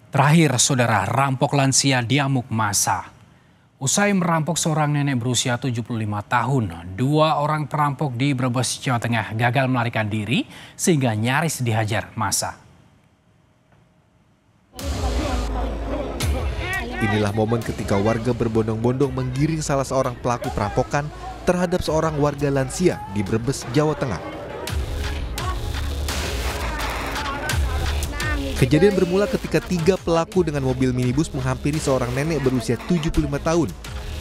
Terakhir, saudara, rampok lansia diamuk massa. Usai merampok seorang nenek berusia 75 tahun, dua orang perampok di Brebes, Jawa Tengah gagal melarikan diri sehingga nyaris dihajar massa. Inilah momen ketika warga berbondong-bondong menggiring salah seorang pelaku perampokan terhadap seorang warga lansia di Brebes, Jawa Tengah. Kejadian bermula ketika tiga pelaku dengan mobil minibus menghampiri seorang nenek berusia 75 tahun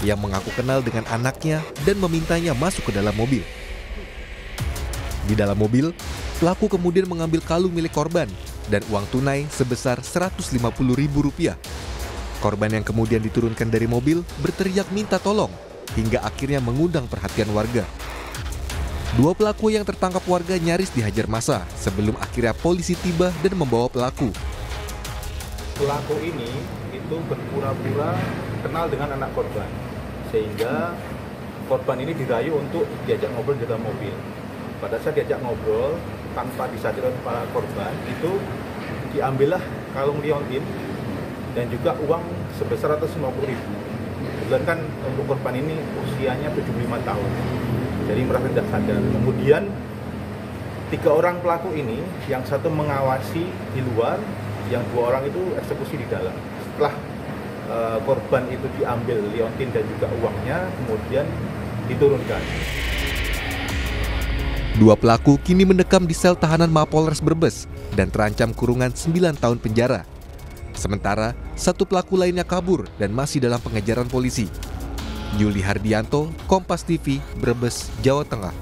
yang mengaku kenal dengan anaknya dan memintanya masuk ke dalam mobil. Di dalam mobil, pelaku kemudian mengambil kalung milik korban dan uang tunai sebesar Rp150.000. Korban yang kemudian diturunkan dari mobil berteriak minta tolong hingga akhirnya mengundang perhatian warga. Dua pelaku yang tertangkap warga nyaris dihajar massa sebelum akhirnya polisi tiba dan membawa pelaku. Pelaku ini itu berpura-pura kenal dengan anak korban, sehingga korban ini dirayu untuk diajak ngobrol di dalam mobil. Pada saat diajak ngobrol, tanpa disadari oleh para korban, itu diambillah kalung liontin dan juga uang sebesar Rp150.000. Kebetulan kan untuk korban ini usianya 75 tahun. Jadi merasa tidak sadar. Kemudian tiga orang pelaku ini, yang satu mengawasi di luar, yang dua orang itu eksekusi di dalam. Setelah korban itu diambil liontin dan juga uangnya, kemudian diturunkan. Dua pelaku kini mendekam di sel tahanan Mapolres Brebes dan terancam kurungan 9 tahun penjara. Sementara satu pelaku lainnya kabur dan masih dalam pengejaran polisi. Yuli Hardianto, Kompas TV, Brebes, Jawa Tengah.